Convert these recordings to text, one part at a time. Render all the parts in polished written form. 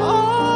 Oh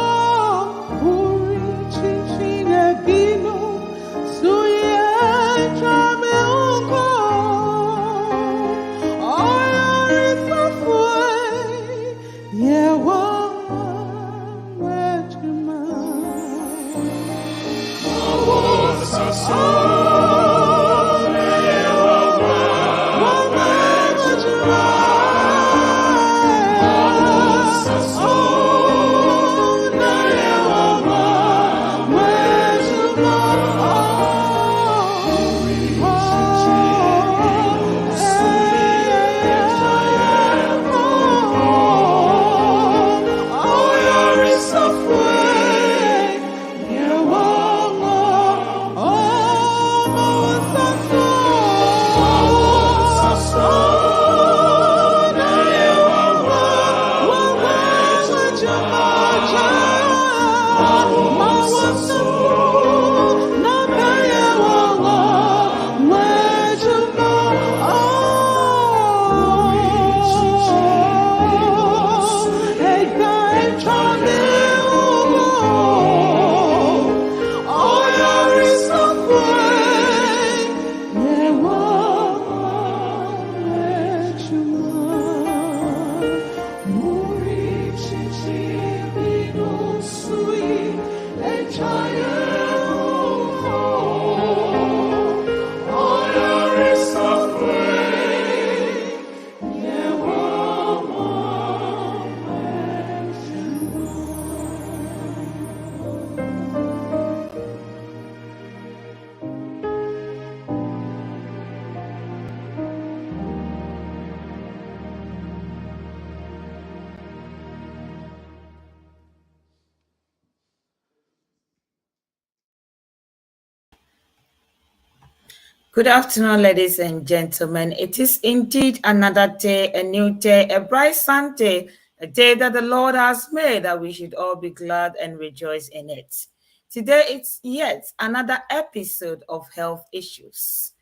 Good afternoon, ladies and gentlemen. It is indeed another day, a new day, a bright Sunday, a day that the Lord has made, that we should all be glad and rejoice in it. Today, it's yet another episode of health issues.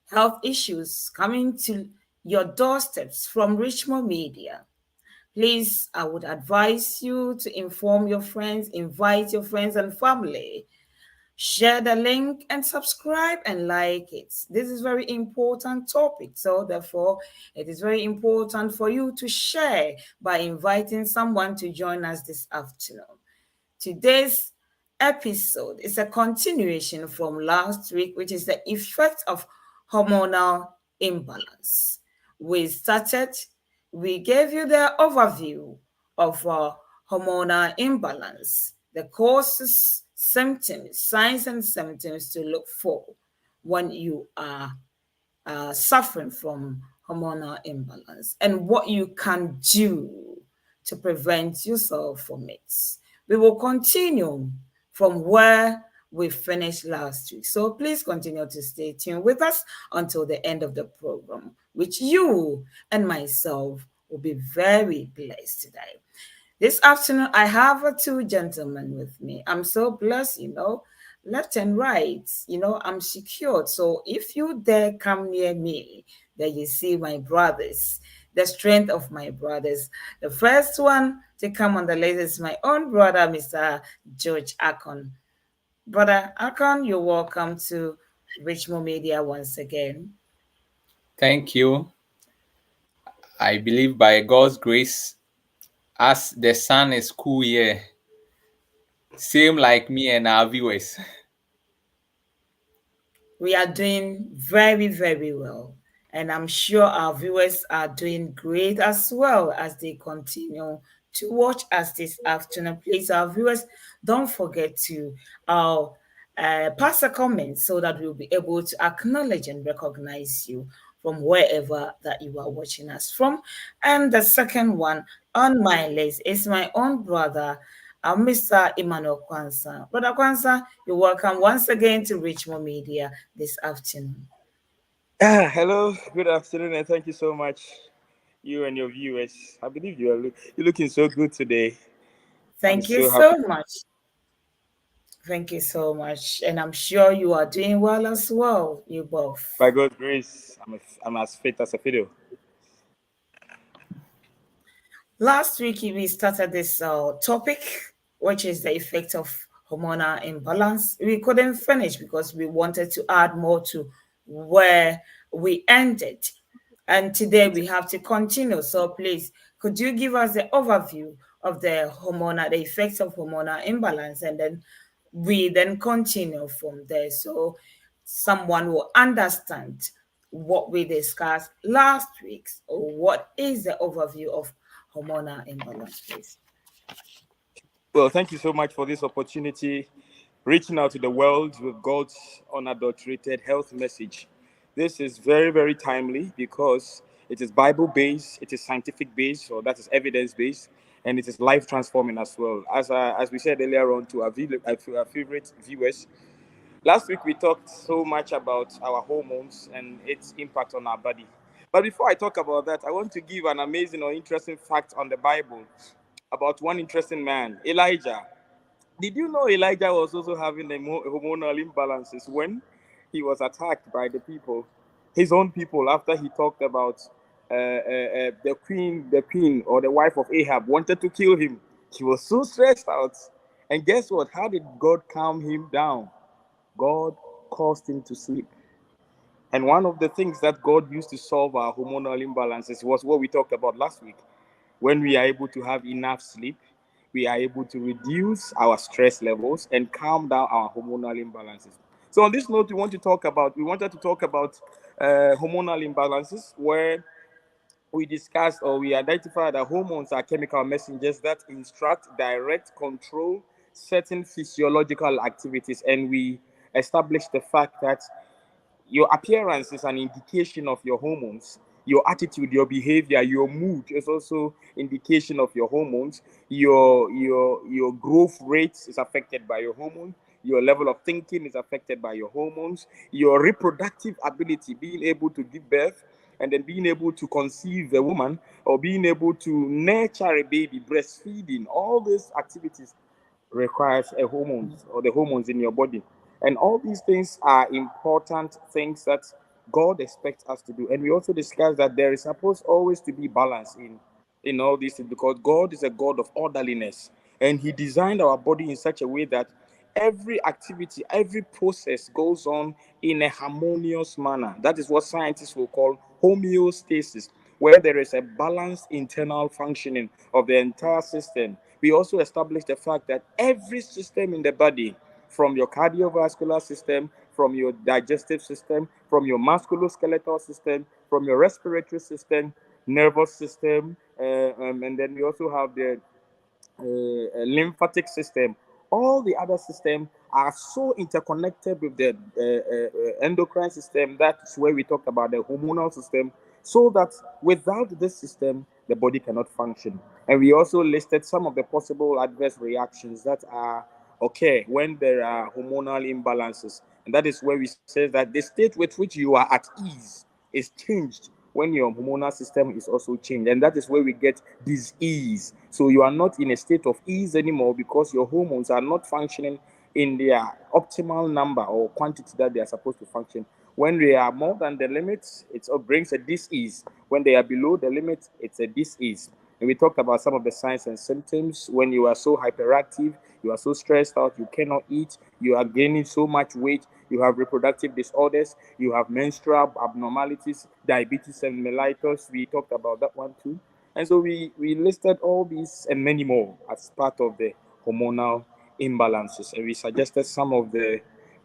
Health issues coming to your doorsteps from Richmond Media. Please, I would advise you to inform your friends, invite your friends and family. Share the link and subscribe and like it. This is very important topic. So therefore, it is very important for you to share by inviting someone to join us this afternoon. Today's episode is a continuation from last week, which is the effect of hormonal imbalance. We started, we gave you the overview of hormonal imbalance, the causes, symptoms, signs, and symptoms to look for when you are suffering from hormonal imbalance and what you can do to prevent yourself from it. We will continue from where we finished last week. So please continue to stay tuned with us until the end of the program, which you and myself will be very blessed today. This afternoon, I have two gentlemen with me. I'm so blessed, left and right, I'm secured. So if you dare come near me, then you see my brothers, the strength of my brothers. The first one to come on the list is my own brother, Mr. George Ackon. Brother Ackon, you're welcome to Richmond Media once again. Thank you. I believe by God's grace, as the sun is cool here, same like me and our viewers. We are doing very, very well. And I'm sure our viewers are doing great as well as they continue to watch us this afternoon. Please, our viewers, don't forget to pass a comment so that we'll be able to acknowledge and recognize you from wherever that you are watching us from. And the second one on my list is my own brother, Mr. Emmanuel Quansah. Brother Quansah, you're welcome once again to Richmond Media this afternoon. Hello, good afternoon, and thank you so much, you and your viewers. I believe you're looking so good today. I'm Thank you so happy. so much. Thank you so much. And I'm sure you are doing well as well, you both. By God's grace, I'm as fit as a fiddle. Last week, we started this topic, which is the effect of hormonal imbalance. We couldn't finish because we wanted to add more to where we ended. And today we have to continue. So please, could you give us the overview of the effects of hormonal imbalance, and then we then continue from there so someone will understand what we discussed last week, or what is the overview of hormonal imbalance, please. Well, thank you so much for this opportunity, reaching out to the world with God's unadulterated health message. This is very, very timely because it is Bible based, it is scientific based, or that is evidence based, and it is life transforming as well. As we said earlier on to our favorite viewers, last week we talked so much about our hormones and its impact on our body. But before I talk about that, I want to give an amazing or interesting fact on the Bible about one interesting man, Elijah. Did you know Elijah was also having hormonal imbalances when he was attacked by the people, his own people, after he talked about the queen or the wife of Ahab wanted to kill him. He was so stressed out. And guess what? How did God calm him down? God caused him to sleep. And one of the things that God used to solve our hormonal imbalances was what we talked about last week. When we are able to have enough sleep, we are able to reduce our stress levels and calm down our hormonal imbalances. So on this note, we wanted to talk about hormonal imbalances, where we discussed or we identified that hormones are chemical messengers that instruct, direct, control certain physiological activities. And we established the fact that your appearance is an indication of your hormones. Your attitude, your behavior, your mood is also indication of your hormones. Your growth rate is affected by your hormone. Your level of thinking is affected by your hormones. Your reproductive ability, being able to give birth, and then being able to conceive a woman, or being able to nurture a baby, breastfeeding, all these activities requires a hormones, or the hormones in your body. And all these things are important things that God expects us to do. And we also discussed that there is supposed always to be balance in all these things, because God is a God of orderliness, and He designed our body in such a way that every activity, every process goes on in a harmonious manner. That is what scientists will call homeostasis, where there is a balanced internal functioning of the entire system. We also established the fact that every system in the body, from your cardiovascular system, from your digestive system, from your musculoskeletal system, from your respiratory system, nervous system, and then we also have the lymphatic system. All the other systems are so interconnected with the endocrine system. That's where we talked about the hormonal system, so that without this system, the body cannot function. And we also listed some of the possible adverse reactions that are okay when there are hormonal imbalances. And that is where we say that the state with which you are at ease is changed when your hormonal system is also changed. And that is where we get disease. So you are not in a state of ease anymore, because your hormones are not functioning in their optimal number or quantity that they are supposed to function. When they are more than the limit, it brings a disease. When they are below the limit, it's a disease. And we talked about some of the signs and symptoms. When you are so hyperactive, you are so stressed out, you cannot eat, you are gaining so much weight, you have reproductive disorders, you have menstrual abnormalities, diabetes and mellitus. We talked about that one too. And so we listed all these and many more as part of the hormonal imbalances. And we suggested some of the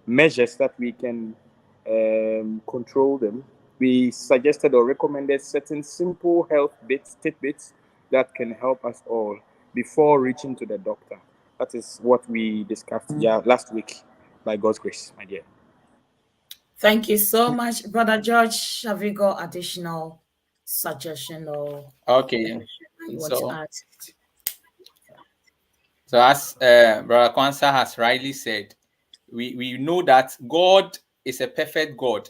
measures that we can control them. We suggested or recommended certain simple health tidbits that can help us all before reaching to the doctor. That is what we discussed last week, by God's grace, my dear. Thank you so much, Brother George. Have you got additional suggestion or Okay. you want to add? So as Brother Quansah has rightly said, we know that God is a perfect God,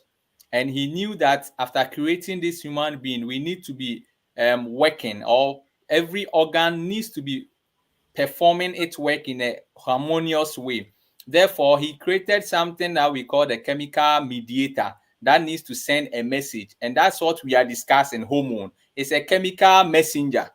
and He knew that after creating this human being, we need to be working, or every organ needs to be performing its work in a harmonious way. Therefore, He created something that we call the chemical mediator that needs to send a message, and that's what we are discussing. Hormone is a chemical messenger,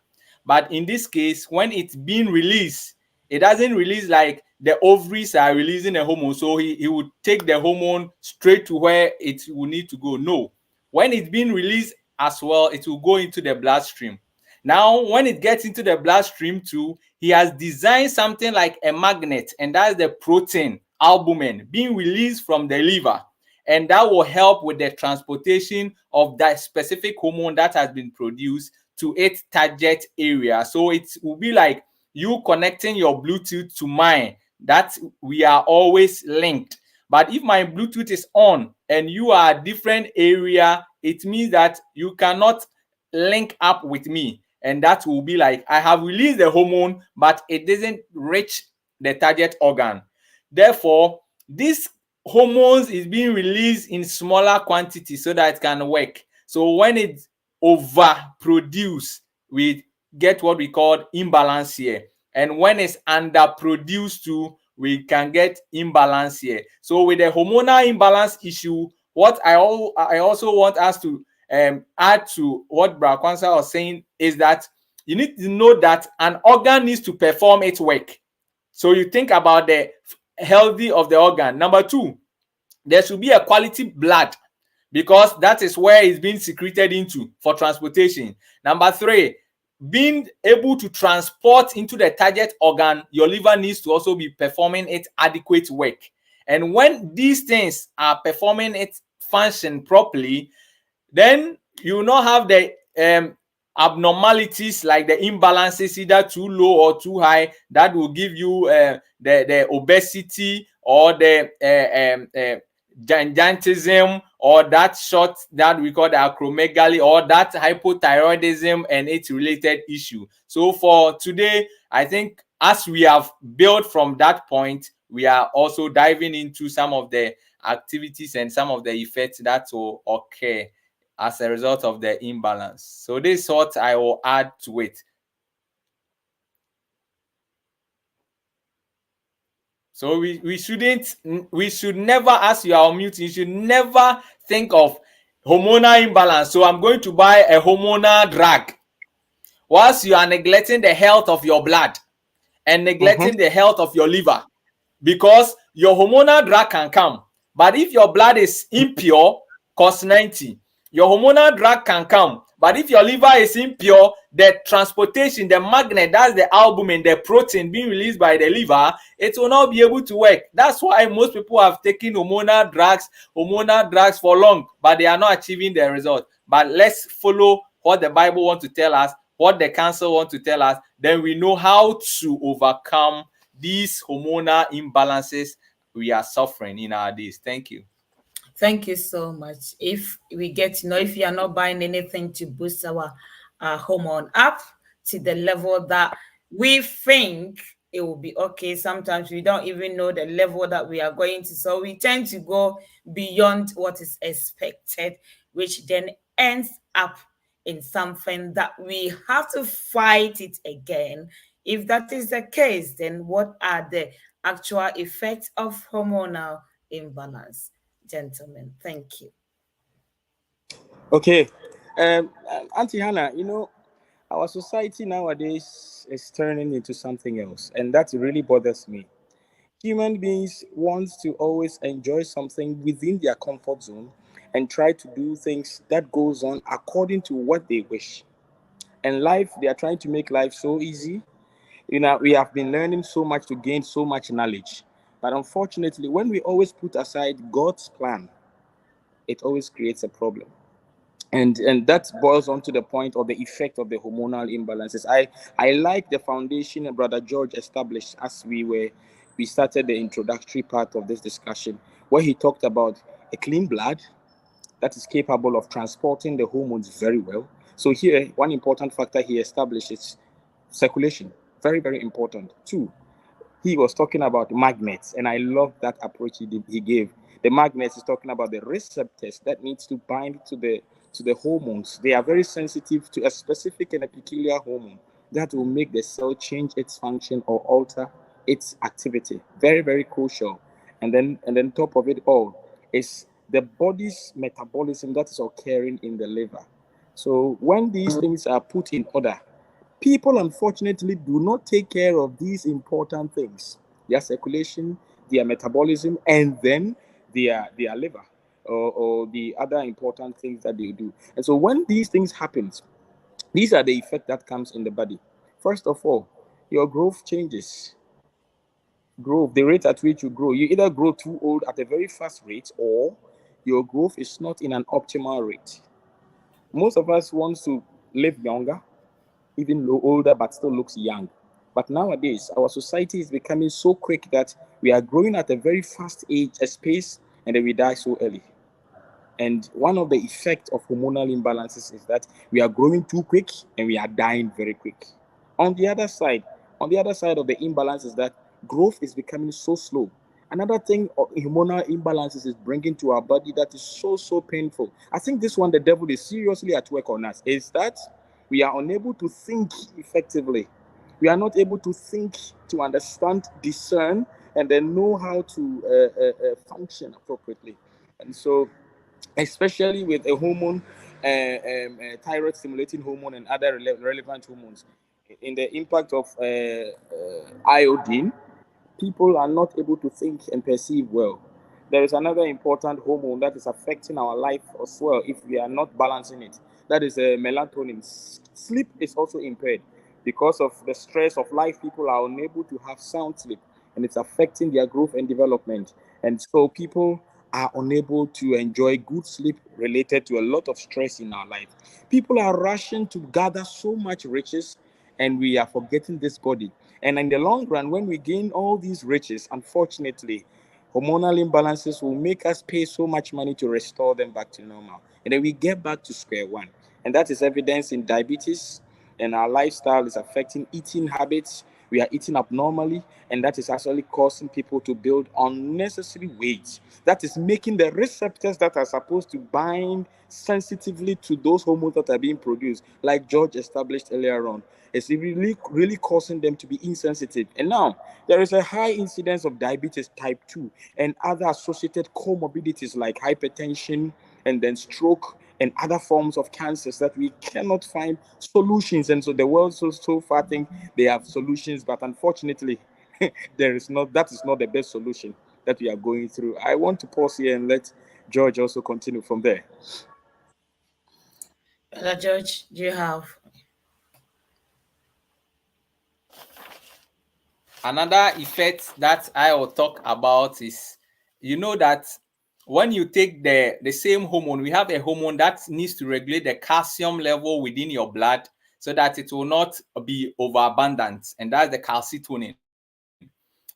but in this case, when it's being released, it doesn't release like the ovaries are releasing a hormone, so he would take the hormone straight to where it will need to go. No, when it's being released as well, it will go into the bloodstream. Now, when it gets into the bloodstream too, he has designed something like a magnet, and that's the protein albumin being released from the liver, and that will help with the transportation of that specific hormone that has been produced to its target area. So it will be like you connecting your Bluetooth to mine, that we are always linked. But if my Bluetooth is on and you are a different area, it means that you cannot link up with me, and that will be like I have released the hormone, but it doesn't reach the target organ. Therefore, this hormones is being released in smaller quantities so that it can work. So when it overproduce, we get what we call imbalance here, and when it's underproduced too, we can get imbalance here. So with the hormonal imbalance issue, what I also want us to add to what Brother Quansah was saying is that you need to know that an organ needs to perform its work. So you think about the healthy of the organ. Number two, there should be a quality blood, because that is where it's being secreted into for transportation. Number three, being able to transport into the target organ, your liver needs to also be performing its adequate work. And when these things are performing its function properly, then you will not have the abnormalities like the imbalances, either too low or too high, that will give you the obesity or the gigantism, or that short that we call the acromegaly, or that hypothyroidism and its related issue. So for today, I think as we have built from that point, we are also diving into some of the activities and some of the effects that will occur as a result of the imbalance. So this is what I will add to it. So we should never, as you are on mute, you should never think of hormonal imbalance. So I'm going to buy a hormonal drug, whilst you are neglecting the health of your blood and neglecting the health of your liver, because your hormonal drug can come, but if your blood is impure, cause 90. Your hormonal drug can come, but if your liver is impure, the transportation, the magnet, that's the albumin, the protein being released by the liver, it will not be able to work. That's why most people have taken hormonal drugs for long, but they are not achieving the result. But let's follow what the Bible wants to tell us, what the council wants to tell us, then we know how to overcome these hormonal imbalances we are suffering in our days. Thank you. Thank you so much. If we get to know, if you are not buying anything to boost our hormone up to the level that we think it will be okay, sometimes we don't even know the level that we are going to. So we tend to go beyond what is expected, which then ends up in something that we have to fight it again. If that is the case, then what are the actual effects of hormonal imbalance? Gentlemen, thank you. Okay. Auntie Hannah, you know, our society nowadays is turning into something else, and that really bothers me. Human beings want to always enjoy something within their comfort zone and try to do things that goes on according to what they wish. And life, they are trying to make life so easy. You know, we have been learning so much to gain so much knowledge. But unfortunately, when we always put aside God's plan, it always creates a problem. And that boils on to the point of the effect of the hormonal imbalances. I like the foundation that Brother George established as we started the introductory part of this discussion, where he talked about a clean blood that is capable of transporting the hormones very well. So here, one important factor he established is circulation. Very, very important. Two, he was talking about magnets, and I love that approach he gave. The magnets is talking about the receptors that needs to bind to the hormones. They are very sensitive to a specific and a peculiar hormone that will make the cell change its function or alter its activity. Very, very crucial. And then top of it all is the body's metabolism that is occurring in the liver. So when these things are put in order, people unfortunately do not take care of these important things: their circulation, their metabolism, and then their liver, or the other important things that they do. And so when these things happen, these are the effect that comes in the body. First of all, your growth changes. Growth, the rate at which you grow, you either grow too old at a very fast rate, or your growth is not in an optimal rate. Most of us want to live younger, even older, but still looks young. But nowadays, our society is becoming so quick that we are growing at a very fast age, a pace, and then we die so early. And one of the effects of hormonal imbalances is that we are growing too quick and we are dying very quick. On the other side, on the other side of the imbalance is that growth is becoming so slow. Another thing hormonal imbalances is bringing to our body that is so painful. I think this one, the devil is seriously at work on us, is that we are unable to think effectively. We are not able to think, to understand, discern, and then know how to function appropriately. And so, especially with a hormone, thyroid stimulating hormone, and other relevant hormones, in the impact of iodine, people are not able to think and perceive well. There is another important hormone that is affecting our life as well if we are not balancing it. That is melatonin. Sleep is also impaired because of the stress of life. People are unable to have sound sleep, and it's affecting their growth and development. And so people are unable to enjoy good sleep related to a lot of stress in our life. People are rushing to gather so much riches, and we are forgetting this body. And in the long run, when we gain all these riches, unfortunately, hormonal imbalances will make us pay so much money to restore them back to normal. And then we get back to square one. And that is evidence in diabetes, and our lifestyle is affecting eating habits. We are eating abnormally, and that is actually causing people to build unnecessary weight. That is making the receptors that are supposed to bind sensitively to those hormones that are being produced, like George established earlier on, it's really causing them to be insensitive. And now there is a high incidence of diabetes type 2 and other associated comorbidities like hypertension and then stroke and other forms of cancers that we cannot find solutions. And so the world so far think they have solutions, but unfortunately that is not the best solution that we are going through. I want to pause here and let George also continue from there. Brother George, do you have? Another effect that I will talk about is, you know that when you take the same hormone, we have a hormone that needs to regulate the calcium level within your blood so that it will not be overabundant, and that's the calcitonin.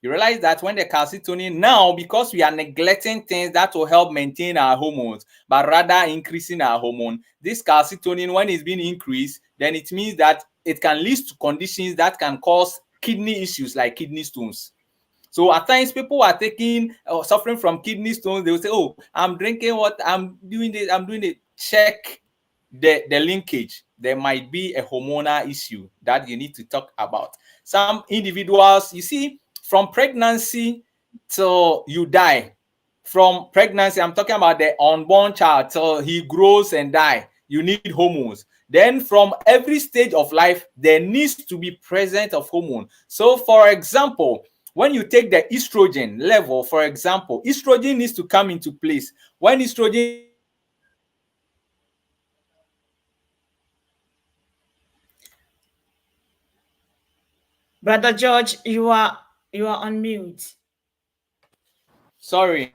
You realize that when the calcitonin, now because we are neglecting things that will help maintain our hormones, but rather increasing our hormone, this calcitonin, when it's being increased, then it means that it can lead to conditions that can cause kidney issues like kidney stones. So at times people are taking suffering from kidney stones. They will say, oh, I'm drinking what, I'm doing this, I'm doing it. Check the linkage. There might be a hormonal issue that you need to talk about. Some individuals, you see, from pregnancy till you die, from pregnancy, I'm talking about the unborn child till he grows and die, you need hormones. Then from every stage of life, there needs to be presence of hormone. So for example, when you take the estrogen level, for example, estrogen needs to come into place. When estrogen is too high, then there is imbalance of estrogen. Brother George, you are on mute. Sorry,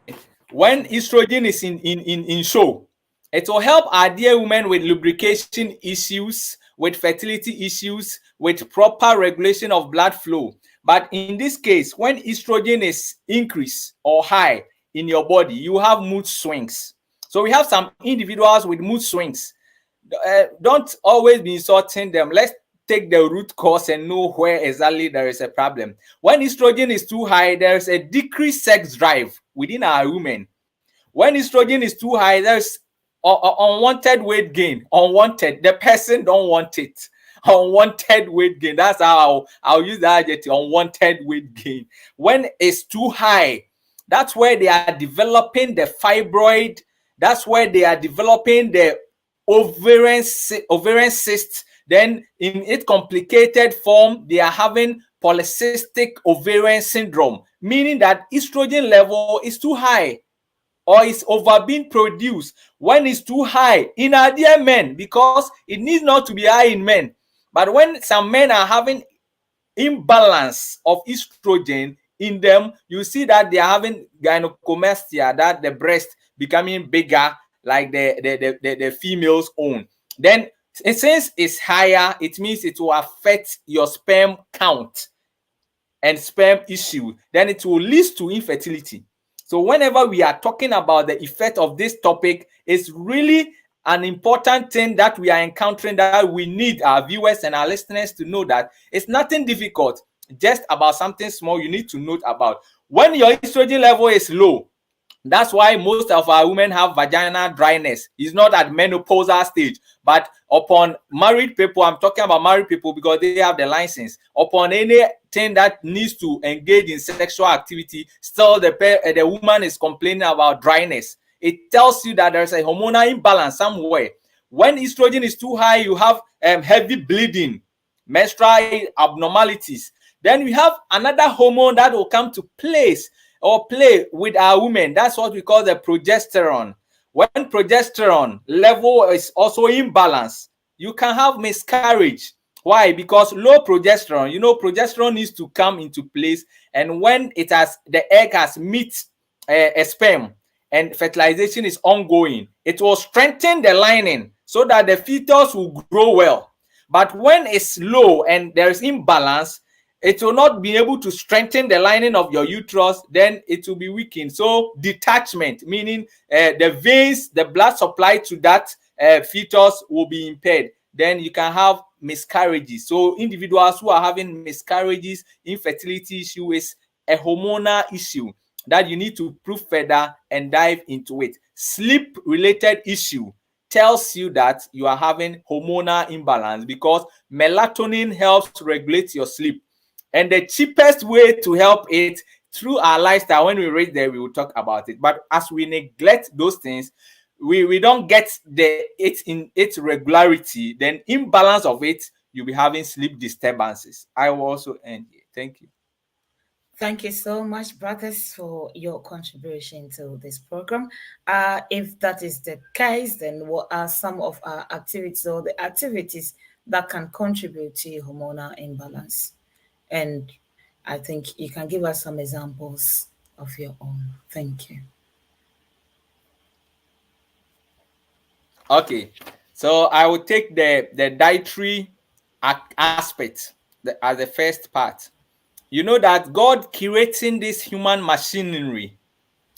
when estrogen is in show, it will help our dear women with lubrication issues, with fertility issues, with proper regulation of blood flow. But in this case, when estrogen is increased or high in your body, you have mood swings. So we have some individuals with mood swings. Don't always be insulting them. Let's take the root cause and know where exactly there is a problem. When estrogen is too high, there's a decreased sex drive within our women. When estrogen is too high, there's unwanted weight gain. Unwanted, the person don't want it. Unwanted weight gain. That's how I'll use that adjective, unwanted weight gain. When it's too high, that's where they are developing the fibroid. That's where they are developing the ovarian cyst. Then in its complicated form, they are having polycystic ovarian syndrome, meaning that estrogen level is too high or is over being produced. When it's too high in our dear men, because it needs not to be high in men, but when some men are having imbalance of estrogen in them, you see that they are having gynecomastia, that the breast becoming bigger like the female's own. Then since it's higher, it means it will affect your sperm count and sperm issue. Then it will lead to infertility. So whenever we are talking about the effect of this topic, it's really an important thing that we are encountering, that we need our viewers and our listeners to know that it's nothing difficult, just about something small you need to note about. When your estrogen level is low, that's why most of our women have vaginal dryness. It's not at menopausal stage, but upon married people, I'm talking about married people because they have the license. Upon anything that needs to engage in sexual activity, still the woman is complaining about dryness. It tells you that there's a hormonal imbalance somewhere. When estrogen is too high, you have heavy bleeding, menstrual abnormalities. Then we have another hormone that will come to place or play with our women. That's what we call the progesterone. When progesterone level is also imbalance, you can have miscarriage. Why? Because low progesterone, progesterone needs to come into place, and when the egg has met a sperm and fertilization is ongoing, it will strengthen the lining so that the fetus will grow well. But when it's low and there is imbalance, it will not be able to strengthen the lining of your uterus, then it will be weakened. So detachment, meaning the veins, the blood supply to that fetus will be impaired. Then you can have miscarriages. So individuals who are having miscarriages, infertility issue is a hormonal issue that you need to prove further and dive into it. Sleep related issue tells you that you are having hormonal imbalance because melatonin helps regulate your sleep. And the cheapest way to help it through our lifestyle, when we reach there, we will talk about it. But as we neglect those things, we don't get it in its regularity, then imbalance of it, you'll be having sleep disturbances. I will also end here. Thank you. Thank you so much, brothers, for your contribution to this program. If that is the case, then what are some of our activities or the activities that can contribute to hormonal imbalance? And I think you can give us some examples of your own. Thank you. Okay, so I will take the dietary aspect as the first part. You know that God creating this human machinery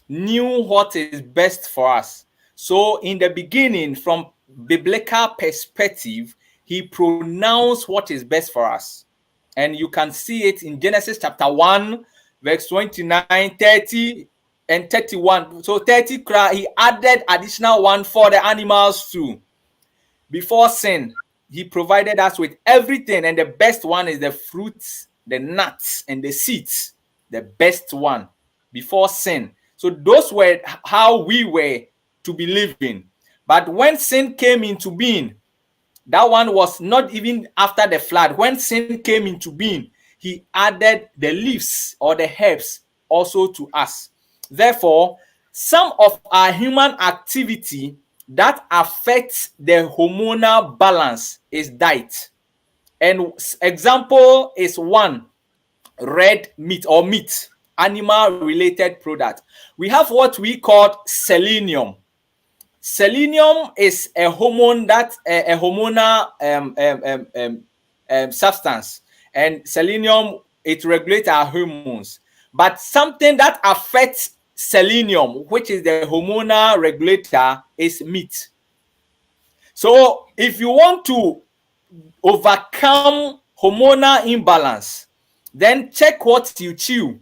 knew what is best for us. So in the beginning, from biblical perspective, he pronounced what is best for us. And you can see it in Genesis chapter 1, verse 29, 30, and 31. So 30, he added additional one for the animals too. Before sin, he provided us with everything, and the best one is the fruits, the nuts, and the seeds. The best one before sin. So those were how we were to be living. But when sin came into being, that one was not even after the flood. When sin came into being, he added the leaves or the herbs also to us. Therefore, some of our human activity that affects the hormonal balance is diet. And example is one, red meat or meat, animal related product. We have what we call selenium. Selenium is a hormone that a hormonal substance, and selenium, it regulates our hormones. But something that affects selenium, which is the hormonal regulator, is meat. So if you want to overcome hormonal imbalance, then check what you chew.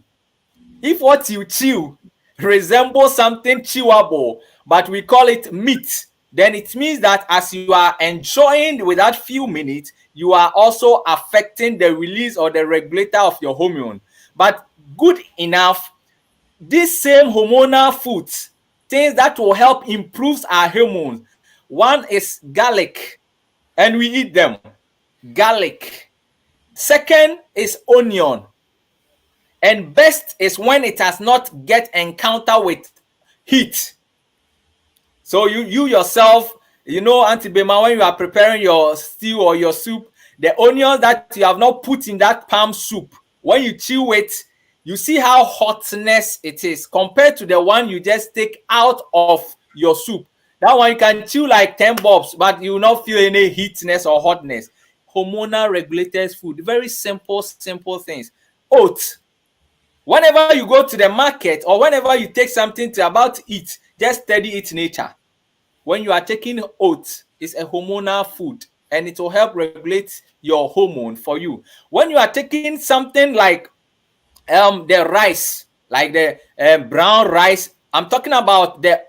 If what you chew resembles something chewable, but we call it meat, then it means that as you are enjoying without few minutes, you are also affecting the release or the regulator of your hormone. But good enough, these same hormonal foods, things that will help improve our hormones. One is garlic, and we eat them. Garlic. Second is onion. And best is when it has not get encounter with heat. So you yourself, Auntie Bimah, when you are preparing your stew or your soup, the onions that you have not put in that palm soup, when you chew it, you see how hotness it is compared to the one you just take out of your soup. That one you can chew like 10 bobs, but you will not feel any heatness or hotness. Hormonal regulators food, very simple things. Oats. Whenever you go to the market or whenever you take something to about eat, just study its nature. When you are taking oats, it's a hormonal food and it will help regulate your hormone for you. When you are taking something like the rice, like the brown rice, I'm talking about the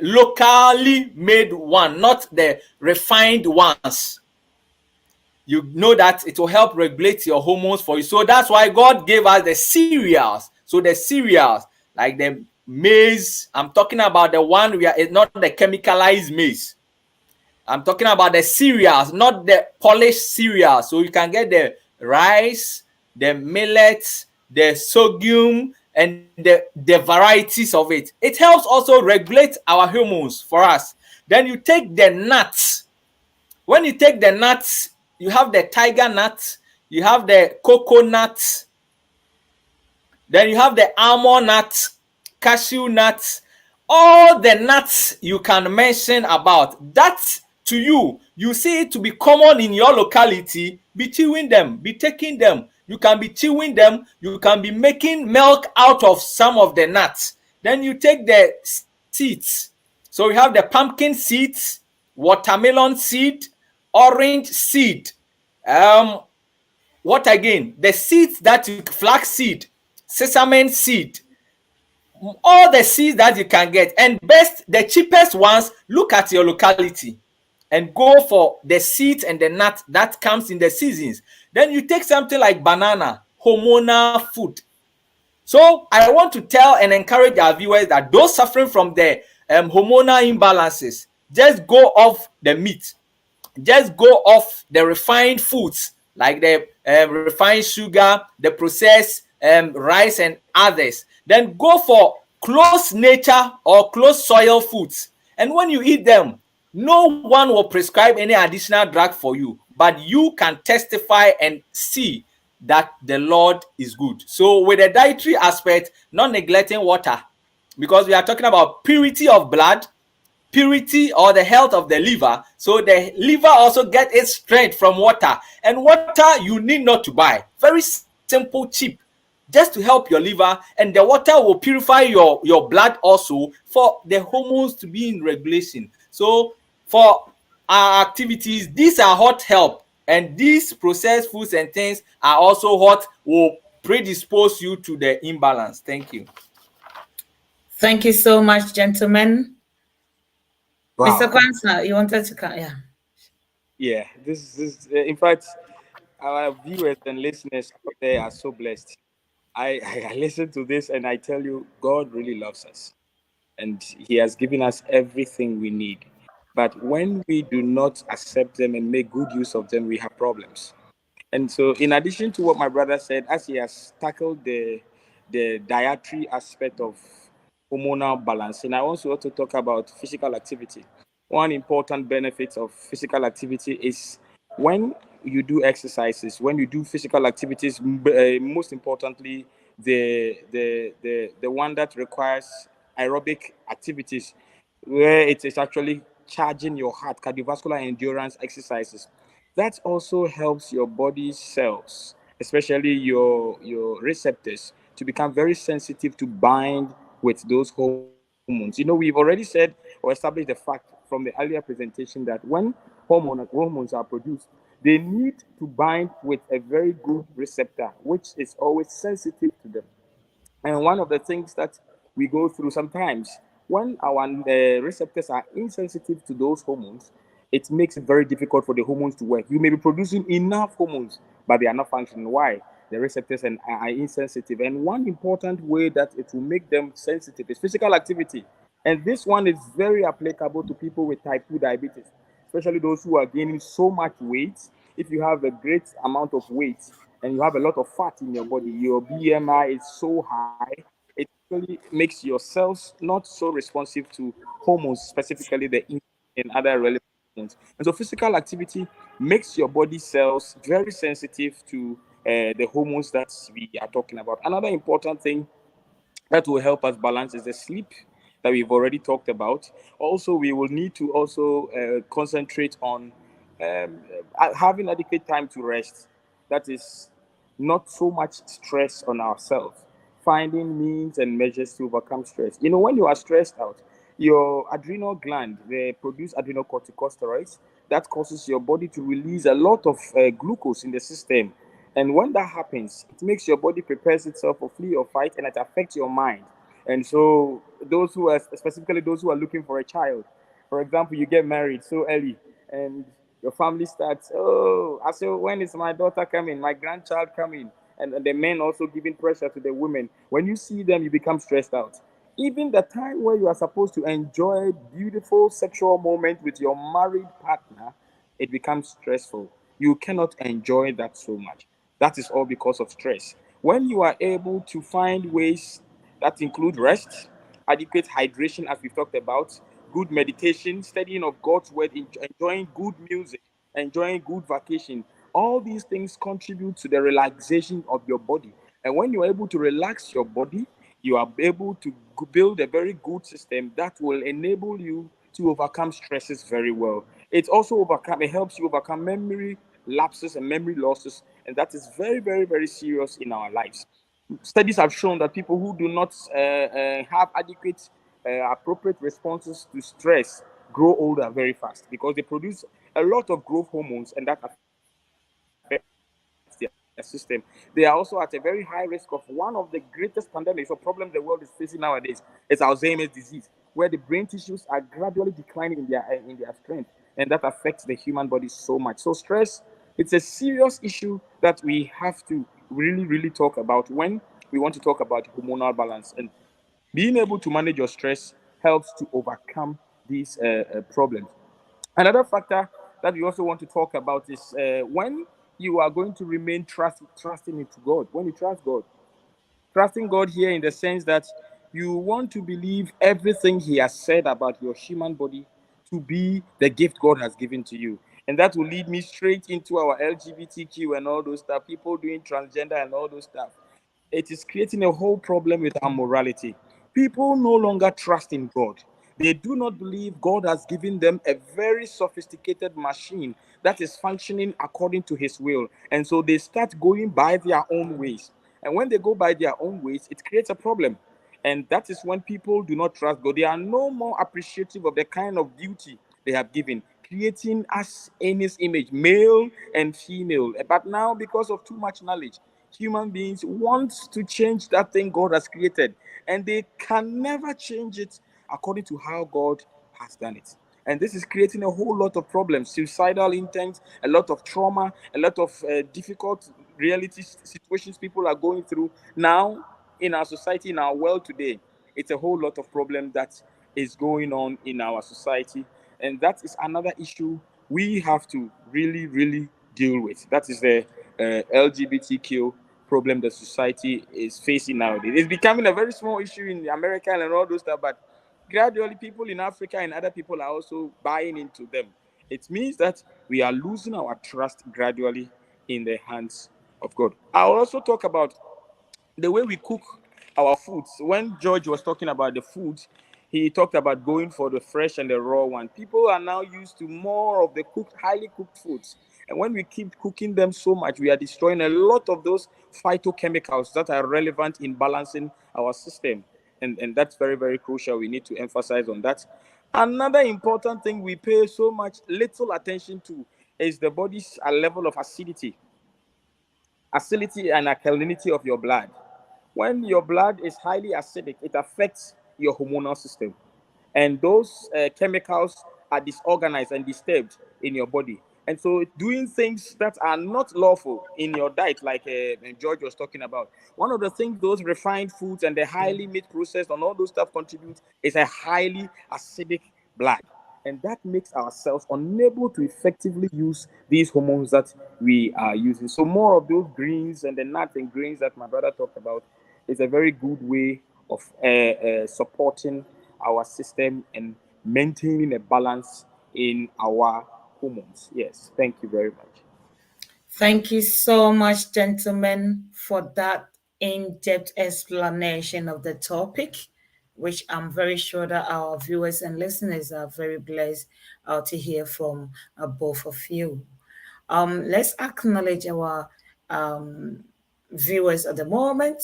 locally made one, not the refined ones. You know that it will help regulate your hormones for you. So that's why God gave us the cereals. So the cereals, like the maize, I'm talking about the one it's not the chemicalized maize. I'm talking about the cereals, not the polished cereals. So you can get the rice, the millets, the sorghum, and the varieties of it. It helps also regulate our hormones for us. Then you take the nuts. When you take the nuts, you have the tiger nut, you have the coconut, then you have the almond nut, cashew nuts, all the nuts you can mention about. That to you see it to be common in your locality, be chewing them, be taking them. You can be chewing them, you can be making milk out of some of the nuts. Then you take the seeds. So you have the pumpkin seeds, watermelon seed, orange seed, what again? The seeds that you, flax seed, sesame seed, all the seeds that you can get. And best, the cheapest ones, look at your locality and go for the seeds and the nut that comes in the seasons. Then you take something like banana, hormonal food. So I want to tell and encourage our viewers that those suffering from the hormonal imbalances, just go off the meat, just go off the refined foods like the refined sugar, the processed rice and others. Then go for close nature or close soil foods. And when you eat them, no one will prescribe any additional drug for you, but you can testify and see that the Lord is good. So with the dietary aspect, not neglecting water, because we are talking about purity of blood, purity or the health of the liver. So the liver also get its strength from water, and water you need not to buy, very simple, cheap, just to help your liver, and the water will purify your blood also for the hormones to be in regulation. So for our activities, these are hot help, and these processed foods and things are also what will predispose you to the imbalance. Thank you. Thank you so much, gentlemen. Mr. Wow. Quansah, you wanted to come? Yeah. Yeah, this is, in fact, our viewers and listeners out there are so blessed. I listen to this and I tell you, God really loves us and He has given us everything we need. But when we do not accept them and make good use of them, we have problems. And so, in addition to what my brother said, as he has tackled the dietary aspect of hormonal balance, and I also want to talk about physical activity. One important benefit of physical activity is when you do exercises, when you do physical activities, most importantly, the one that requires aerobic activities, where it is actually charging your heart, cardiovascular endurance exercises. That also helps your body cells, especially your receptors, to become very sensitive to bind with those hormones. We've already said or established the fact from the earlier presentation that when hormones are produced, they need to bind with a very good receptor, which is always sensitive to them. And one of the things that we go through sometimes, when our receptors are insensitive to those hormones, it makes it very difficult for the hormones to work. You may be producing enough hormones, but they are not functioning. Why? The receptors are insensitive. And one important way that it will make them sensitive is physical activity. And this one is very applicable to people with type 2 diabetes, especially those who are gaining so much weight. If you have a great amount of weight and you have a lot of fat in your body, your BMI is so high, it really makes your cells not so responsive to hormones, specifically the insulin and other relevant hormones. And so physical activity makes your body cells very sensitive to the hormones that we are talking about. Another important thing that will help us balance is the sleep that we've already talked about. Also, we will need to also concentrate on having adequate time to rest. That is not so much stress on ourselves. Finding means and measures to overcome stress. You know, when you are stressed out, your adrenal gland, they produce adrenocorticosteroids that causes your body to release a lot of glucose in the system. And when that happens, it makes your body prepares itself for flee or fight, and it affects your mind. And so, those who are specifically those who are looking for a child, for example, you get married so early, and your family starts, oh, I say, when is my daughter coming, my grandchild coming? And the men also giving pressure to the women. When you see them, you become stressed out. Even the time where you are supposed to enjoy beautiful sexual moment with your married partner, it becomes stressful. You cannot enjoy that so much. That is all because of stress. When you are able to find ways that include rest, adequate hydration, as we've talked about, good meditation, studying of God's word, enjoying good music, enjoying good vacation, all these things contribute to the relaxation of your body. And when you're able to relax your body, you are able to build a very good system that will enable you to overcome stresses very well. It helps you overcome memory lapses and memory losses, and that is very, very, very serious in our lives. Studies have shown that people who do not have adequate, appropriate responses to stress grow older very fast because they produce a lot of growth hormones, and that affects their system. They are also at a very high risk of one of the greatest pandemics or problems the world is facing nowadays. It's Alzheimer's disease, where the brain tissues are gradually declining in their strength, and that affects the human body so much. So stress, it's a serious issue that we have to really talk about when we want to talk about hormonal balance. And being able to manage your stress helps to overcome these problems. Another factor that we also want to talk about is when you are going to remain trusting into God. When you trust God, trusting God here in the sense that you want to believe everything He has said about your human body to be the gift God has given to you. And that will lead me straight into our LGBTQ and all those stuff, people doing transgender and all those stuff. It is creating a whole problem with our morality. People no longer trust in God. They do not believe God has given them a very sophisticated machine that is functioning according to His will. And so they start going by their own ways. And when they go by their own ways, it creates a problem. And that is when people do not trust God. They are no more appreciative of the kind of beauty they have given, creating us in His image, male and female. But now, because of too much knowledge, human beings want to change that thing God has created, and they can never change it according to how God has done it. And this is creating a whole lot of problems, suicidal intent, a lot of trauma, a lot of difficult reality situations people are going through now in our society, in our world today. It's a whole lot of problem that is going on in our society, and that is another issue we have to really deal with. That is the LGBTQ problem the society is facing nowadays. It's becoming a very small issue in America and all those stuff, but gradually people in Africa and other people are also buying into them. It means that we are losing our trust gradually in the hands of God. I'll also talk about the way we cook our foods. When George was talking about the food, he talked about going for the fresh and the raw one. People are now used to more of the cooked, highly cooked foods. And when we keep cooking them so much, we are destroying a lot of those phytochemicals that are relevant in balancing our system. And that's very crucial. We need to emphasize on that. Another important thing we pay so much little attention to is the body's level of acidity and alkalinity of your blood. When your blood is highly acidic, it affects your hormonal system. And those chemicals are disorganized and disturbed in your body. And so, doing things that are not lawful in your diet, like George was talking about, one of the things those refined foods and the highly meat processed and all those stuff contribute is a highly acidic blood. And that makes ourselves unable to effectively use these hormones that we are using. So, more of those greens and the nuts and grains that my brother talked about is a very good way of supporting our system and maintaining a balance in our hormones. Yes, thank you very much. Thank you so much, gentlemen, for that in-depth explanation of the topic, which I'm very sure that our viewers and listeners are very blessed to hear from both of you. Let's acknowledge our um, viewers at the moment.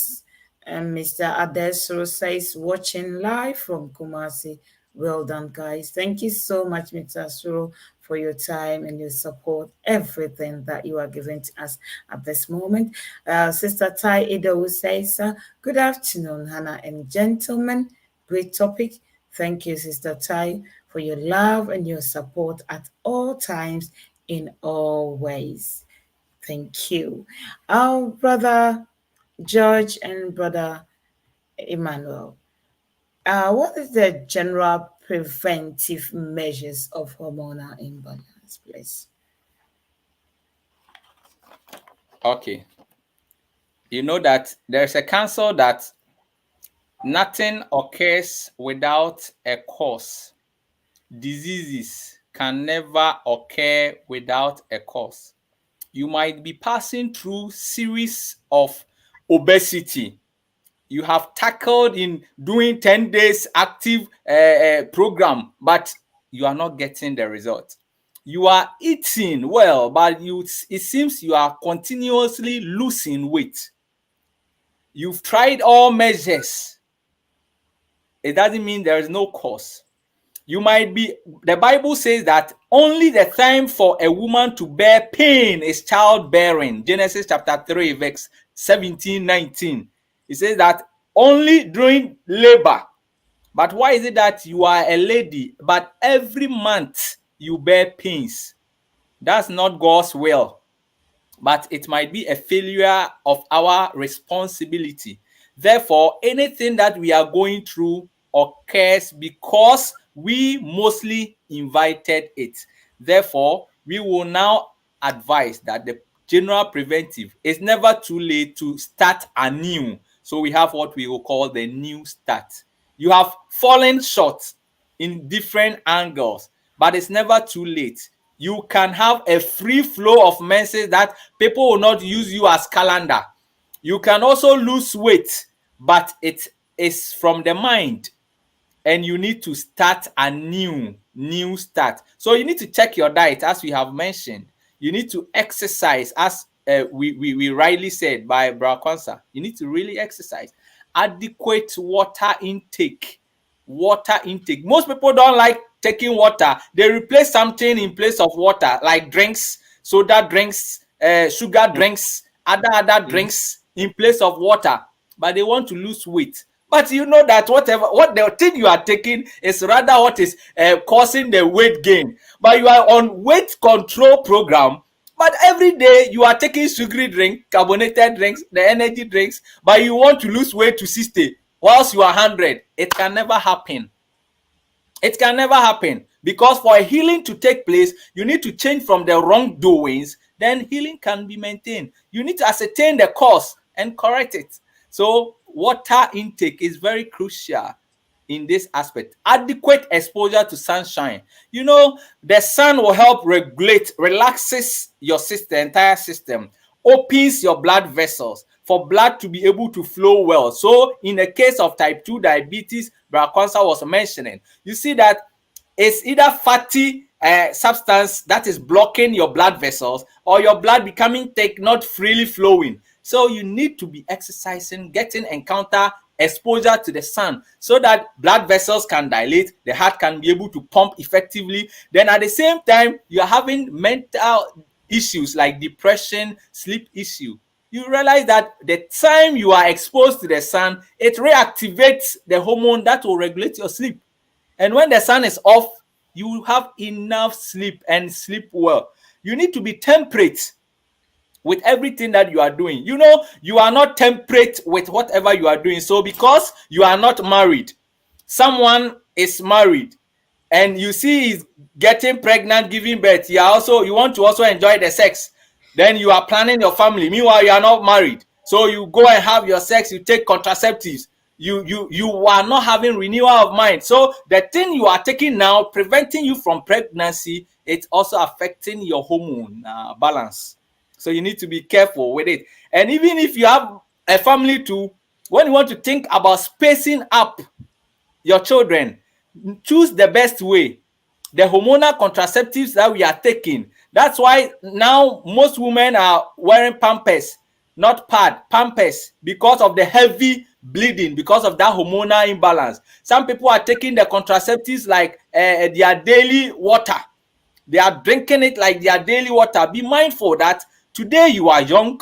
And Mr. Adesro says, watching live from Kumasi. Well done, guys. Thank you so much, Mr. Asuro, for your time and your support, everything that you are giving to us at this moment. Sister Tai Ido says, good afternoon, Hannah and gentlemen. Great topic. Thank you, Sister Tai, for your love and your support at all times in all ways. Thank you. Our brother George and brother Emmanuel, what is the general preventive measures of hormonal imbalance, please? Okay. You know that there's a cancer that nothing occurs without a cause. Diseases can never occur without a cause. You might be passing through series of obesity. You have tackled in doing 10 days active program, but you are not getting the result. You are eating well, but it seems you are continuously losing weight. You've tried all measures. It doesn't mean there is no cause. You might be, the Bible says that only the time for a woman to bear pain is childbearing. Genesis chapter 3, verse 17, 19. It says that only during labor. But why is it that you are a lady, but every month you bear pains? That's not God's will, but it might be a failure of our responsibility. Therefore, anything that we are going through occurs because we mostly invited it. Therefore, we will now advise that the general preventive is never too late to start anew. So we have what we will call the new start. You have fallen short in different angles, but it's never too late. You can have a free flow of menses that people will not use you as calendar. You can also lose weight, but it is from the mind, and you need to start a new start. So you need to check your diet, as we have mentioned. You need to exercise, as we rightly said by Brother Quansah. You need to really exercise. Adequate water intake. Most people don't like taking water. They replace something in place of water, like drinks, soda drinks, sugar drinks, other drinks in place of water. But they want to lose weight. But you know that what the thing you are taking is rather what is causing the weight gain. But you are on weight control program. But every day you are taking sugary drink, carbonated drinks, the energy drinks, but you want to lose weight to 60 whilst you are 100. It can never happen. It can never happen, because for a healing to take place, you need to change from the wrongdoings. Then healing can be maintained. You need to ascertain the cause and correct it. So water intake is very crucial in this aspect. Adequate exposure to sunshine. You know, the sun will help regulate, relaxes your system, entire system, opens your blood vessels for blood to be able to flow well. So in the case of type 2 diabetes, Brother Quansah was mentioning, you see that it's either fatty substance that is blocking your blood vessels, or your blood becoming thick, not freely flowing. So you need to be exercising, getting encounter exposure to the sun, so that blood vessels can dilate, the heart can be able to pump effectively. Then at the same time, you are having mental issues like depression, sleep issue. You realize that the time you are exposed to the sun, it reactivates the hormone that will regulate your sleep. And when the sun is off, you have enough sleep and sleep well. You need to be temperate with everything that you are doing. You know, you are not temperate with whatever you are doing. So because you are not married, someone is married, and you see he's getting pregnant, giving birth, you want to also enjoy the sex. Then you are planning your family. Meanwhile, you are not married. So you go and have your sex, you take contraceptives. You are not having renewal of mind. So the thing you are taking now, preventing you from pregnancy, it's also affecting your hormone balance. So you need to be careful with it. And even if you have a family too, when you want to think about spacing up your children, choose the best way. The hormonal contraceptives that we are taking. That's why now most women are wearing pampers, not pad, pampers, because of the heavy bleeding, because of that hormonal imbalance. Some people are taking the contraceptives like their daily water. They are drinking it like their daily water. Be mindful that today you are young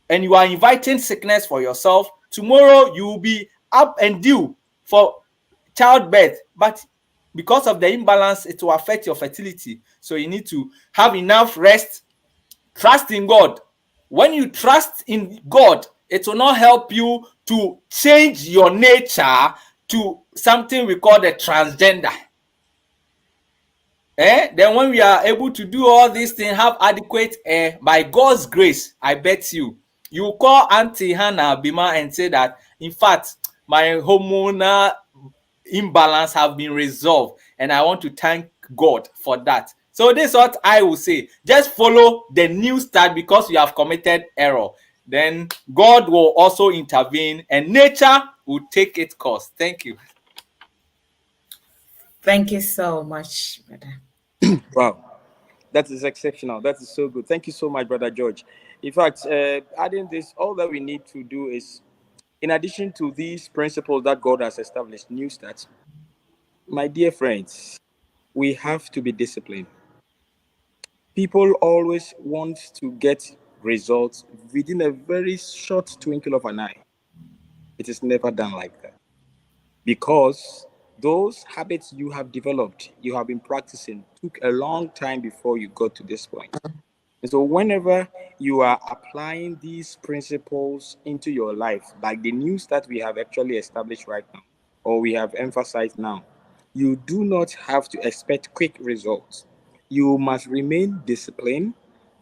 and you are inviting sickness for yourself. Tomorrow you will be up and due for childbirth, but because of the imbalance, it will affect your fertility. So you need to have enough rest, trust in God. When you trust in God, it will not help you to change your nature to something we call the transgender. Then when we are able to do all these things, have adequate by God's grace, I bet you will call Auntie Hanna, Bimah, and say that, in fact, my hormonal imbalance have been resolved, and I want to thank God for that. So this is what I will say. Just follow the new start, because you have committed error. Then God will also intervene, and nature will take its course. Thank you. Thank you so much, brother. Wow, that is exceptional. That is so good. Thank you so much, Brother George. In fact, adding this, all that we need to do is, in addition to these principles that God has established, new starts, my dear friends, we have to be disciplined. People always want to get results within a very short twinkle of an eye. It is never done like that. Because those habits you have developed, you have been practicing, took a long time before you got to this point. And so, whenever you are applying these principles into your life, like the news that we have actually established right now, or we have emphasized now, you do not have to expect quick results. You must remain disciplined,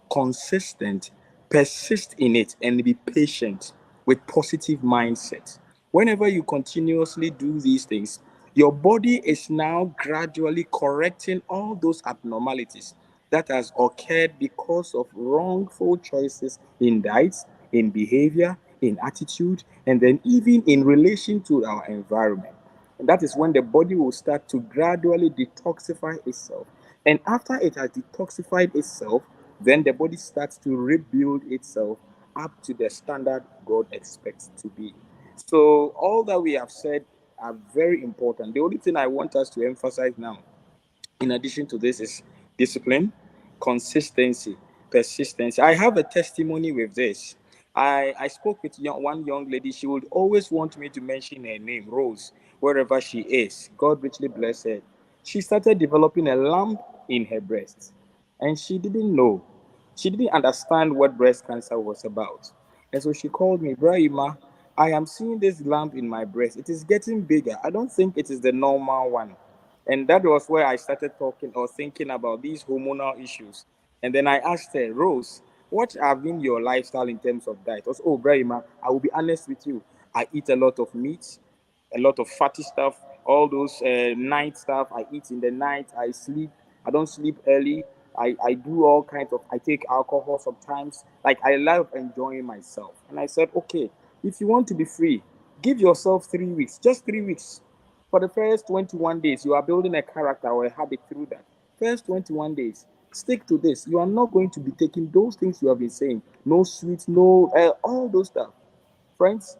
consistent, persist in it, and be patient with positive mindset. Whenever you continuously do these things, your body is now gradually correcting all those abnormalities that has occurred because of wrongful choices in diet, in behavior, in attitude, and then even in relation to our environment. And that is when the body will start to gradually detoxify itself. And after it has detoxified itself, then the body starts to rebuild itself up to the standard God expects to be. So, all that we have said are very important. The only thing I want us to emphasize now, in addition to this, is discipline, consistency, persistence. I have a testimony with this. I spoke with one young lady. She would always want me to mention her name, Rose, wherever she is. God richly bless her. She started developing a lump in her breast, and she didn't know. She didn't understand what breast cancer was about. And so she called me, Brahima, I am seeing this lump in my breast. It is getting bigger. I don't think it is the normal one. And that was where I started talking or thinking about these hormonal issues. And then I asked her, Rose, what have been your lifestyle in terms of diet? I was, oh, Brahima, I will be honest with you. I eat a lot of meat, a lot of fatty stuff, all those night stuff. I eat in the night. I sleep. I don't sleep early. I do all kinds of, I take alcohol sometimes. Like, I love enjoying myself. And I said, okay, if you want to be free, give yourself 3 weeks, just 3 weeks. For the first 21 days, you are building a character or a habit through that. First 21 days, stick to this. You are not going to be taking those things you have been saying. No sweets, no, all those stuff. Friends,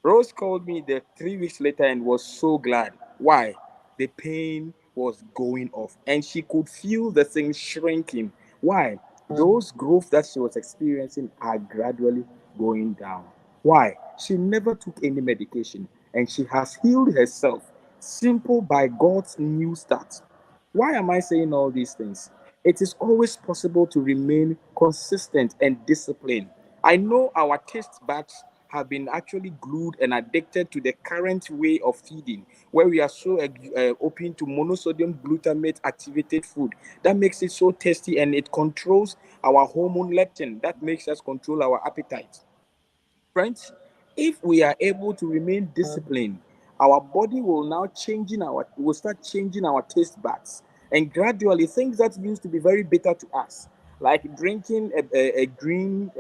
Rose called me the 3 weeks later and was so glad. Why? The pain was going off and she could feel the thing shrinking. Why? Those growth that she was experiencing are gradually going down. Why? She never took any medication and she has healed herself simple by God's new start. Why am I saying all these things? It is always possible to remain consistent and disciplined. I know our taste buds have been actually glued and addicted to the current way of feeding, where we are so open to monosodium glutamate activated food that makes it so tasty and it controls our hormone leptin that makes us control our appetite. Friends, if we are able to remain disciplined, our body will now will start changing our taste buds, and gradually things that used to be very bitter to us, like drinking a green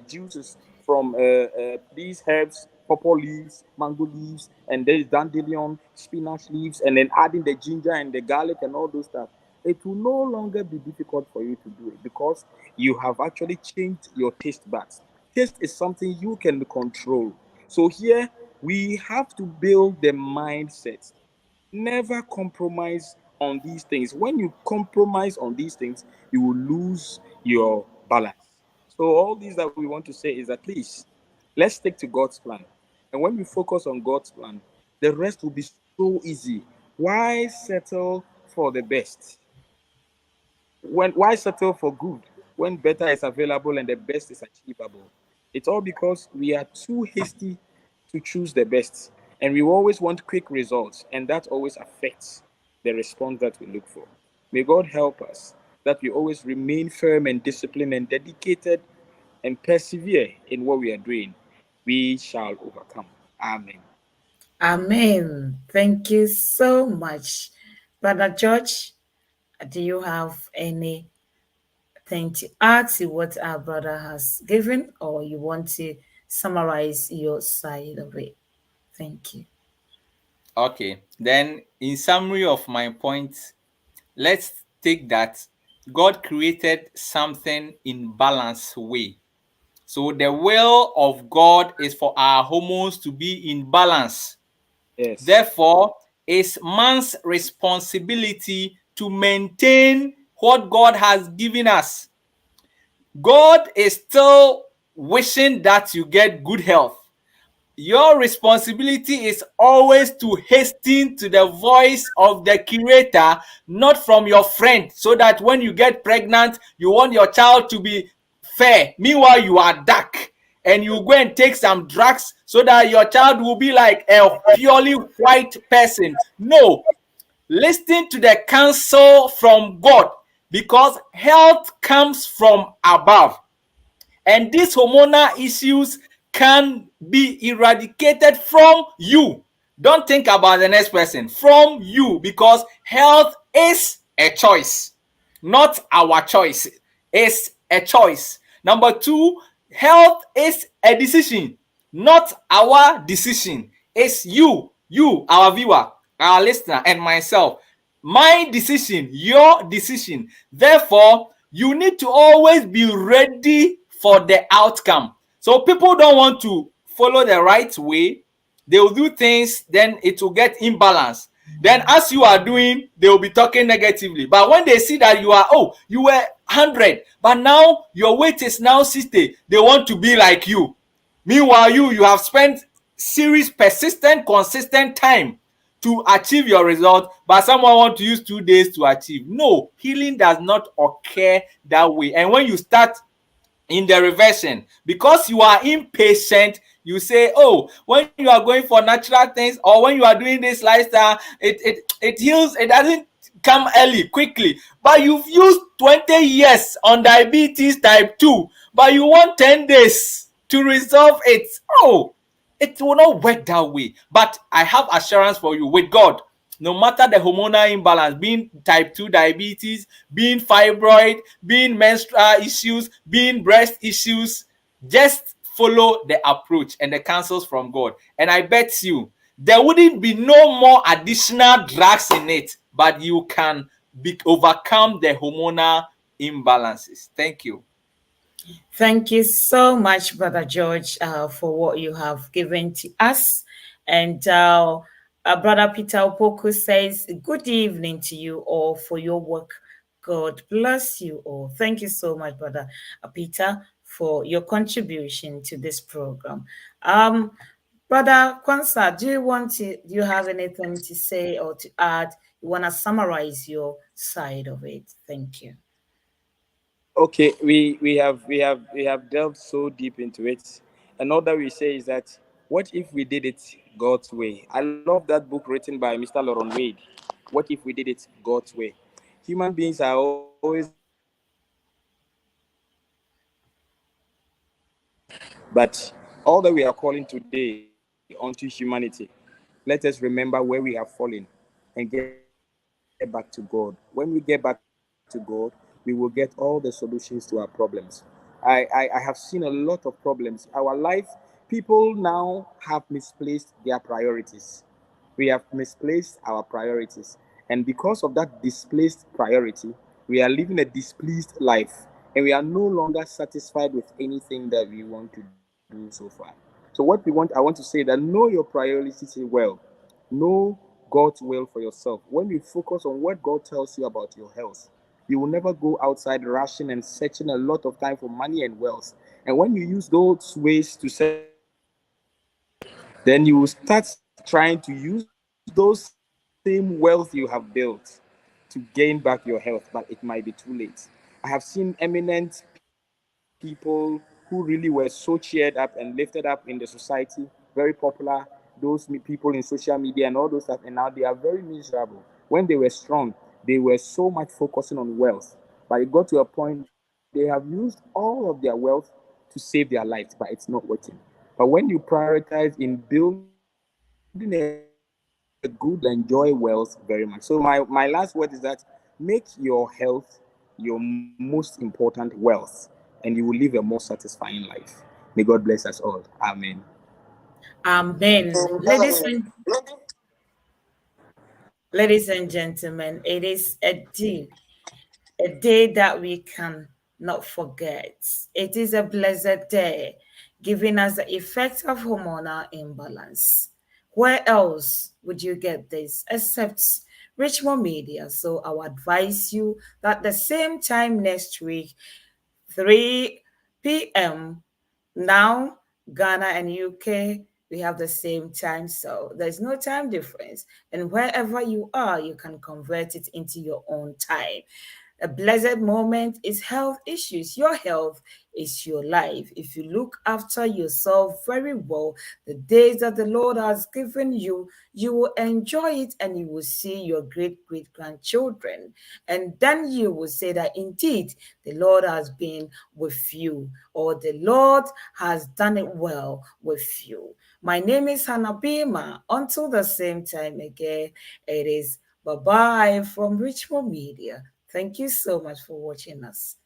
juices from these herbs, pawpaw leaves, mango leaves, and there's dandelion, spinach leaves, and then adding the ginger and the garlic and all those stuff. It will no longer be difficult for you to do it because you have actually changed your taste buds. Taste is something you can control. So here we have to build the mindset. Never compromise on these things. When you compromise on these things, you will lose your balance. So all these that we want to say is that please, let's stick to God's plan. And when we focus on God's plan, the rest will be so easy. Why settle for the best? Why settle for good when better is available and the best is achievable? It's all because we are too hasty to choose the best, and we always want quick results, and that always affects the response that we look for. May God help us that we always remain firm and disciplined and dedicated and persevere in what we are doing. We shall overcome. Amen. Amen. Thank you so much. Brother George, do you have anything to add to what our brother has given, or you want to summarize your side of it? Thank you. Okay, then in summary of my points, let's take that God created something in balanced way. So the will of God is for our hormones to be in balance. Yes. Therefore, is man's responsibility to maintain what God has given us. God is still wishing that you get good health. Your responsibility is always to hasten to the voice of the Creator, not from your friend, so that when you get pregnant, you want your child to be fair. Meanwhile, you are dark, and you go and take some drugs so that your child will be like a purely white person. No, listen to the counsel from God, because health comes from above. And these hormonal issues can be eradicated from you. Don't think about the next person, from you, because health is a choice, not our choice. It's a choice. Number two, health is a decision, not our decision. It's you, our viewer, our listener, and myself. My decision, your decision. Therefore, you need to always be ready for the outcome. So people don't want to follow the right way. They will do things, then it will get imbalance. Then as you are doing, they will be talking negatively. But when they see that you are, you were 100, but now your weight is now 60, they want to be like you. Meanwhile, you have spent serious, persistent, consistent time to achieve your result, but someone want to use 2 days to achieve. No, healing does not occur that way. And when you start in the reversion, because you are impatient, you say, when you are going for natural things, or when you are doing this lifestyle, it heals, it doesn't come early, quickly. But you've used 20 years on diabetes type 2, but you want 10 days to resolve it. It will not work that way. But I have assurance for you, with God, no matter the hormonal imbalance, being type 2 diabetes, being fibroid, being menstrual issues, being breast issues, just follow the approach and the counsels from God. And I bet you, there wouldn't be no more additional drugs in it, but you can overcome the hormonal imbalances. Thank you. Thank you so much, Brother George, for what you have given to us. And Brother Peter Opoku says, good evening to you all for your work. God bless you all. Thank you so much, Brother Peter, for your contribution to this program. Brother Quansah, do you have anything to say or to add? You want to summarize your side of it? Thank you. Okay, we have delved so deep into it, and all that we say is that, what if we did it God's way? I love that book written by Mr. Lauren Wade. What if we did it God's way? Human beings are always going to have but all that we are calling today onto humanity, let us remember where we have fallen and get back to God. When we get back to God, we will get all the solutions to our problems. I have seen a lot of problems. Our life, people now have misplaced their priorities. We have misplaced our priorities. And because of that displaced priority, we are living a displeased life. And we are no longer satisfied with anything that we want to do so far. So I want to say that know your priorities well. Know God's will for yourself. When you focus on what God tells you about your health, you will never go outside rushing and searching a lot of time for money and wealth. And when you use those ways to search for money and wealth, then you will start trying to use those same wealth you have built to gain back your health, but it might be too late. I have seen eminent people who really were so cheered up and lifted up in the society, very popular, those people in social media and all those stuff, and now they are very miserable. When they were strong, they were so much focusing on wealth, but it got to a point they have used all of their wealth to save their lives, but it's not working. But when you prioritize in building a good life, you will enjoy wealth very much. So my last word is that, make your health your most important wealth, and you will live a more satisfying life. May God bless us all. Amen. Amen. Ladies and gentlemen, it is a day that we can not forget. It is a blessed day, giving us the effect of hormonal imbalance. Where else would you get this except Richmond Media? So I would advise you that the same time next week, 3 p.m. Now, Ghana and UK, we have the same time, so there's no time difference. And wherever you are, you can convert it into your own time. A blessed moment is health issues. Your health is your life. If you look after yourself very well, the days that the Lord has given you, you will enjoy it and you will see your great great grandchildren. And then you will say that indeed the Lord has been with you, or the Lord has done it well with you. My name is Hanna Bimah. Until the same time again, it is bye-bye from Richmond Media. Thank you so much for watching us.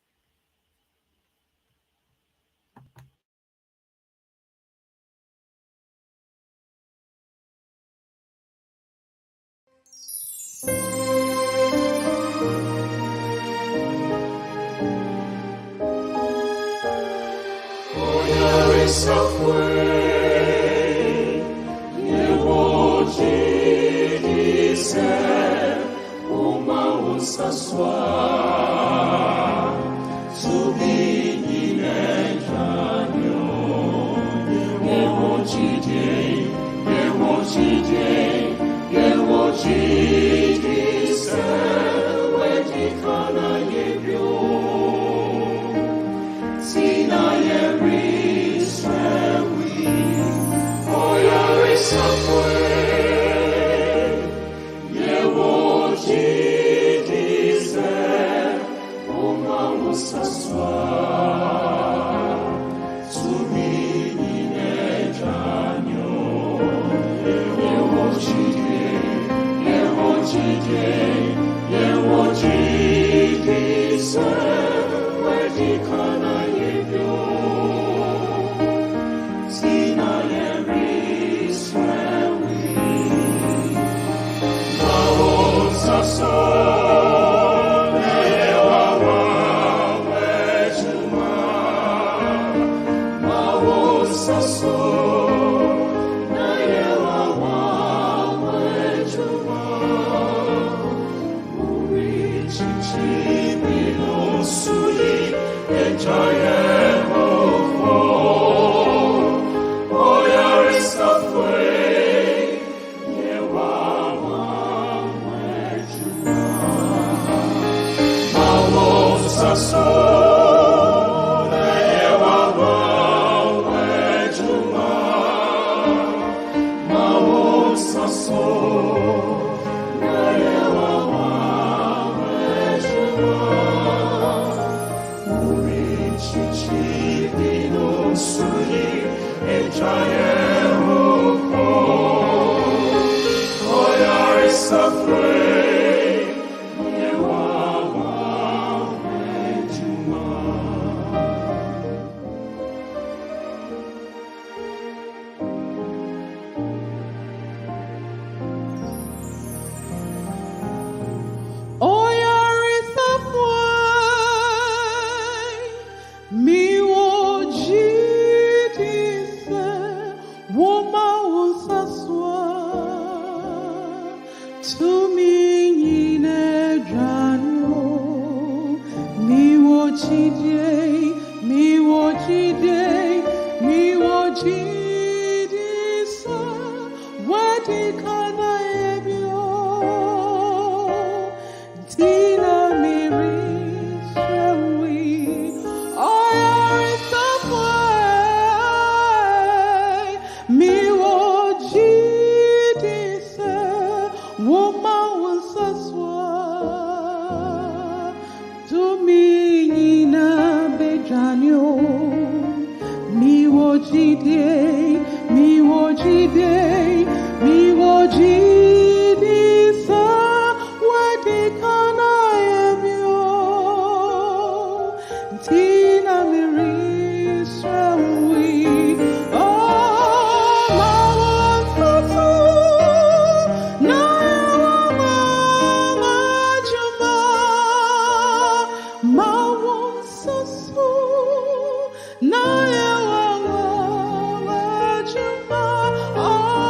Oh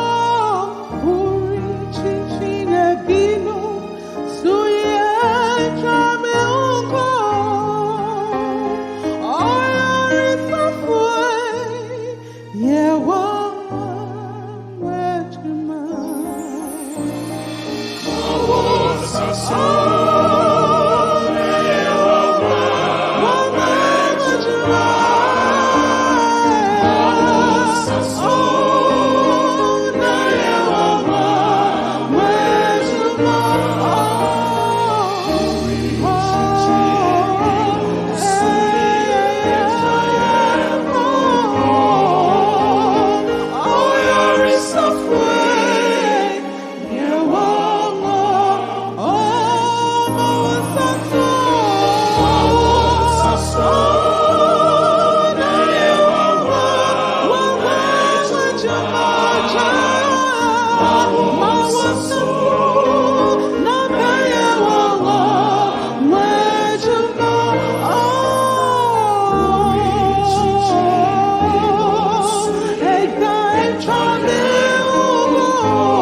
name of